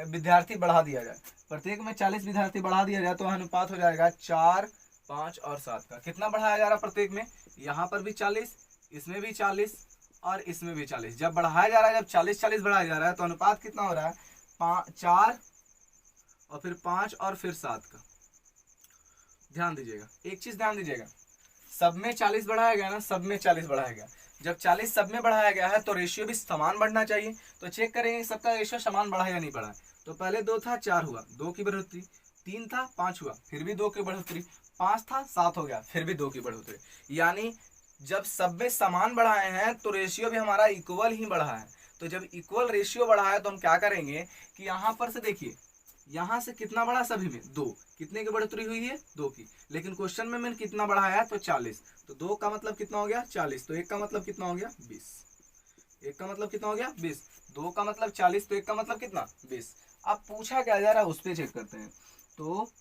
विद्यार्थी बढ़ा दिया जाए, प्रत्येक में 40 विद्यार्थी बढ़ा दिया जाए तो अनुपात हो जाएगा 4 5 और 7 का। कितना बढ़ाया जा रहा है प्रत्येक में, यहाँ पर भी 40, इसमें भी 40 और इसमें भी 40। जब बढ़ाया जा रहा है, जब 40 40 बढ़ाया जा रहा है तो अनुपात कितना हो रहा है, 4 और फिर 5 और फिर 7 का। ध्यान दीजिएगा, एक चीज ध्यान दीजिएगा, सब में 40 बढ़ाया गया ना, सब में 40 बढ़ाया गया। जब 40 सब में बढ़ाया गया है तो रेशियो भी समान बढ़ना चाहिए। तो चेक करेंगे सबका रेशियो समान बढ़ा या नहीं बढ़ा। तो पहले 2 था 4 हुआ, 2 की बढ़ोतरी, 3 था 5 हुआ, फिर भी 2 की बढ़ोतरी, 5 था 7 हो गया, फिर भी 2 की बढ़ोतरी। यानी जब सब में समान बढ़ाए हैं तो रेशियो भी हमारा इक्वल ही बढ़ा है। तो जब इक्वल रेशियो बढ़ा है तो हम क्या करेंगे कि यहाँ पर से देखिए, यहाँ से कितना बढ़ा, सभी में 2, कितने की बढ़ोतरी हुई है, 2 की। लेकिन क्वेश्चन में मैंने कितना बढ़ाया है, तो 40, तो 2 का मतलब कितना हो गया 40, तो 1 का मतलब कितना हो गया 20, 1 का मतलब कितना हो गया 20, 2 का मतलब 40, तो 1 का मतलब कितना 20। अब पूछा क्या जा रहा है उस पर चेक करते हैं। तो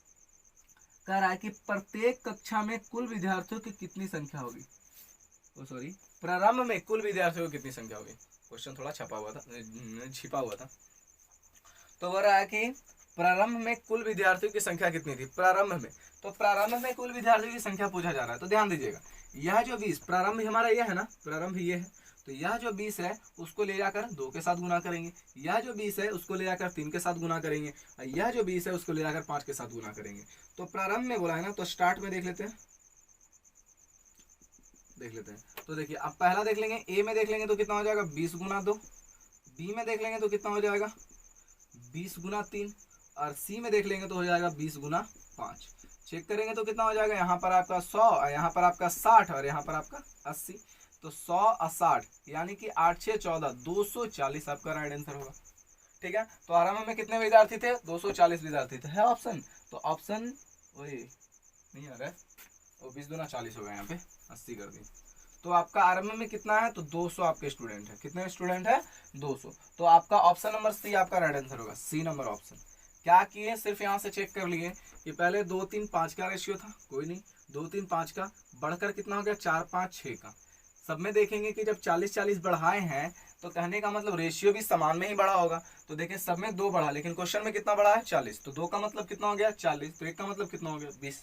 कह रहा है कि प्रत्येक कक्षा में कुल विद्यार्थियों की कितनी संख्या होगी, सॉरी प्रारंभ में कुल विद्यार्थियों की कितनी संख्या होगी। क्वेश्चन थोड़ा छिपा हुआ था। तो बोल रहा है कि प्रारंभ में कुल विद्यार्थियों की संख्या कितनी थी, प्रारंभ में। तो प्रारंभ में कुल विद्यार्थियों की संख्या पूछा जा रहा है, तो ध्यान दीजिएगा, यह जो 20 प्रारंभ हमारा यह है ना, प्रारंभ ये है, तो यह जो 20 है उसको ले जाकर 2 के साथ गुना करेंगे, यह जो 20 है उसको ले जाकर 3 के साथ गुना करेंगे, और यह जो 20 है उसको ले जाकर 5 के साथ गुना करेंगे। तो प्रारंभ में बोला है ना, तो स्टार्ट में देख लेते हैं। तो देखिए अब पहला देख लेंगे, ए में देख लेंगे तो कितना हो जाएगा 20 गुना 2, बी में देख लेंगे तो कितना हो जाएगा 20 गुना 3, और सी में देख लेंगे तो हो जाएगा 20 गुना 5। चेक करेंगे तो कितना हो जाएगा, यहाँ पर आपका 100 और यहाँ पर आपका 60 और यहाँ पर आपका 80। तो 100 और 60 यानी कि 8 6 14 240 आपका राइट आंसर होगा, ठीक है। तो आरंभ में कितने विद्यार्थी थे, 240 विद्यार्थी थे, है ऑप्शन। तो ऑप्शन वही नहीं आ रहा है, और 20 गुना 40 हो गया, यहाँ पे 80 कर दी। तो आपका आरंभ में कितना है, तो 200 आपके स्टूडेंट है। कितने स्टूडेंट है, 200। तो आपका ऑप्शन नंबर सी आपका राइट आंसर होगा, सी नंबर ऑप्शन। क्या किए, सिर्फ यहाँ से चेक कर लिए कि पहले 2 3 5 का रेशियो था, कोई नहीं, 2 3 5 का बढ़कर कितना हो गया 4 5 6 का। सब में देखेंगे कि जब 40 40 बढ़ाए हैं तो कहने का मतलब रेशियो भी समान में ही बढ़ा होगा। तो देखिए सब में 2 बढ़ा, लेकिन क्वेश्चन में कितना बढ़ा है 40, तो 2 का मतलब कितना हो गया 40, तो 1 का मतलब कितना हो गया 20।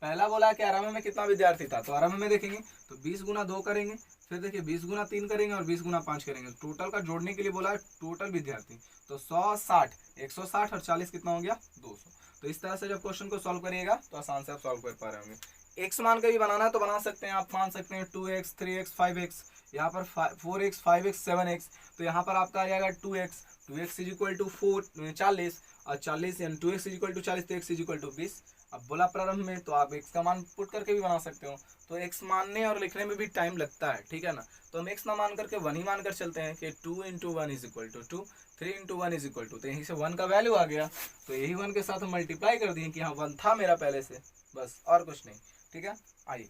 पहला बोला कि आरंभ में कितना विद्यार्थी था, तो आरंभ में देखेंगे तो 20 गुना 2 करेंगे, फिर देखिए 20 गुना 3 करेंगे और 20 गुना 5 करेंगे। टोटल का जोड़ने के लिए बोला है टोटल विद्यार्थी, तो 100 60 160 और 40 कितना हो गया 200। तो इस तरह से जब क्वेश्चन को सॉल्व करिएगा तो आसान से आप सॉल्व कर पा रहे होंगे। एक्स मान के भी बनाना है तो बना सकते हैं, आप मान सकते हैं 2x 3x 5x, यहाँ पर 4x 5x 7x, तो यहाँ पर आपका आ जाएगा 2x इज इक्वल टू 40 और 40 यानी 2x इज इक्वल टू 40, तो x इज इक्वल टू 20। अब बोला प्रारंभ में, तो आप x का मान पुट करके भी बना सकते हो। तो x मानने और लिखने में भी टाइम लगता है, ठीक है ना। तो हम x ना मान करके 1 ही मान कर चलते हैं कि 2 × 1 is equal to 2, 3 × 1 is equal to, तो यहीं से 1 का वैल्यू आ गया, तो यही 1 के साथ हम मल्टीप्लाई कर दिए कि हाँ 1 था मेरा पहले से, बस और कुछ नहीं, ठीक है। आइए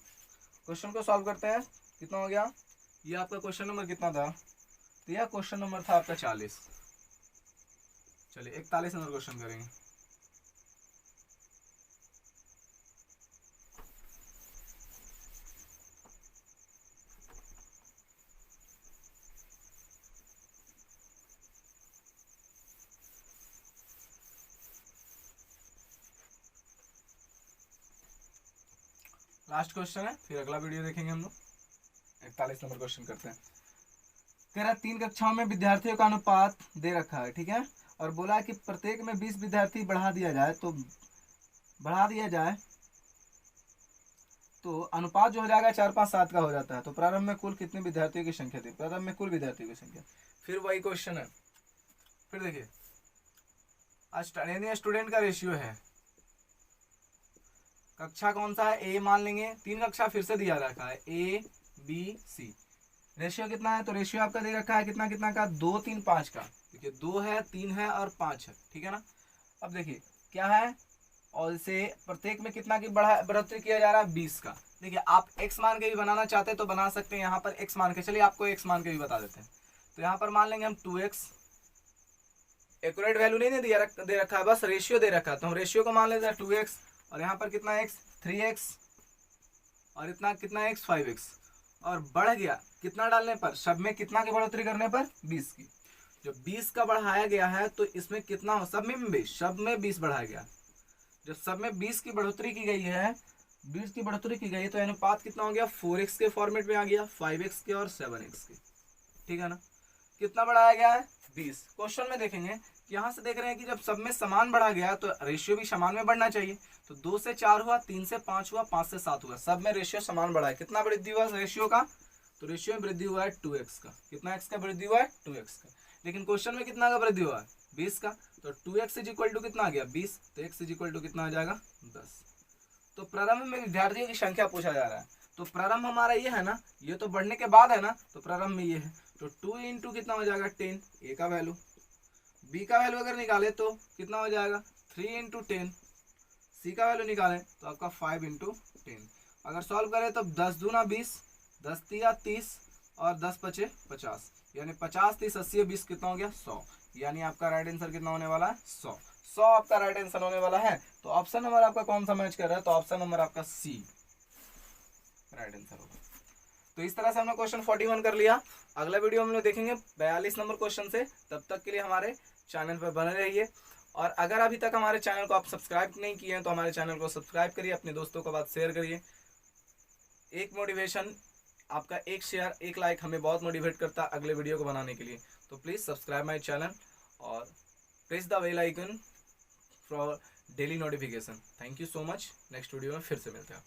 क्वेश्चन को सॉल्व करते हैं। कितना हो गया, ये आपका क्वेश्चन नंबर कितना था, तो यह क्वेश्चन नंबर था आपका 40। चलिए 41 नंबर क्वेश्चन करेंगे। लास्ट क्वेश्चन है, फिर अगला वीडियो देखेंगे हम लोग। 41 नंबर क्वेश्चन करते हैं। कह रहा 3 कक्षाओं में विद्यार्थियों का अनुपात दे रखा है, ठीक है, और बोला कि प्रत्येक में 20 विद्यार्थी बढ़ा दिया जाए तो अनुपात जो हो जाएगा 4 5 7 का हो जाता है। तो प्रारंभ में कुल कितने विद्यार्थियों की संख्या थी, प्रारंभ में कुल विद्यार्थियों की संख्या। फिर वही क्वेश्चन है, फिर देखिए स्टूडेंट का रेशियो है, कक्षा कौन सा है, ए मान लेंगे, 3 कक्षा फिर से दिया रखा है ए बी सी। रेशियो कितना है, तो रेशियो आपका दे रखा है कितना कितना का, 2 3 5 का। देखिए 2 है, 3 है और 5 है, ठीक है ना। अब देखिए क्या है, और इसे प्रत्येक में कितना की बढ़ोतरी किया जा रहा है, 20 का। देखिए आप x मान के भी बनाना चाहते हैं तो बना सकते हैं, यहाँ पर x मान के, चलिए आपको x मान के भी बता देते हैं। तो यहाँ पर मान लेंगे हम 2x, एक्यूरेट वैल्यू नहीं दे रखा है, बस रेशियो दे रखा है, तो हम रेशियो को मान लेते हैं 2x, और यहाँ पर कितना x 3x, और इतना कितना x 5x, और बढ़ गया कितना डालने पर, सब में कितना की बढ़ोतरी करने पर, 20 की। जब 20 का बढ़ाया गया है तो इसमें कितना हो, सब में 20, सब में 20 बढ़ाया गया। जब सब में 20 की बढ़ोतरी की गई है, 20 की बढ़ोतरी की गई तो अनुपात कितना हो गया, 4x के फॉर्मेट में आ गया, 5x के और 7x के, ठीक है ना। कितना बढ़ाया गया है, 20। क्वेश्चन में देखेंगे कि यहाँ से देख रहे हैं कि जब सब में समान बढ़ा गया तो रेशियो भी समान में बढ़ना चाहिए। तो 2 से 4 हुआ, 3 से 5 हुआ, 5 से 7 हुआ, सब में रेशियो समान बढ़ा है। कितना वृद्धि हुआ रेशियो का, तो रेशियो में वृद्धि हुआ है 2x का। कितना x का वृद्धि हुआ है, 2x का। लेकिन क्वेश्चन में कितना का वृद्धि हुआ है, 20 का। तो 2x इज इक्वल टू कितना आ गया, 20, तो x इज इक्वल टू कितना आ जाएगा, 10। तो प्रारंभ में विद्यार्थियों की संख्या पूछा जा रहा है, तो प्रारंभ हमारा ये है ना, ये तो बढ़ने के बाद है ना, तो प्रारंभ में ये है, तो 2 इंटू कितना हो जाएगा 10, ए का वैल्यू। बी का वैल्यू अगर निकाले तो कितना हो जाएगा 3 इंटू 10, सी का वैल्यू निकालें तो आपका 5 इंटू 10। अगर सॉल्व करें तो 10 दूना 20, 10 तिया 30 और 10 पचे 50, यानी 50 30 80 20 कितना हो गया 100, यानी आपका राइट आंसर कितना होने वाला है 100 आपका राइट आंसर होने वाला है। तो ऑप्शन नंबर आपका कौन सा मैच कर रहा है, तो ऑप्शन नंबर आपका सी राइट आंसर होगा। तो इस तरह से हमने क्वेश्चन 41 कर लिया। अगला वीडियो हम लोग देखेंगे 42 नंबर क्वेश्चन से। तब तक के लिए हमारे चैनल पर बने रहिए, और अगर अभी तक हमारे चैनल को आप सब्सक्राइब नहीं किए हैं तो हमारे चैनल को सब्सक्राइब करिए, अपने दोस्तों के बाद शेयर करिए। एक मोटिवेशन, आपका एक शेयर एक लाइक हमें बहुत मोटिवेट करता है अगले वीडियो को बनाने के लिए। तो प्लीज़ सब्सक्राइब माई चैनल और press the bell icon for daily notification. Thank you so much. Next video में फिर से मिलते हैं।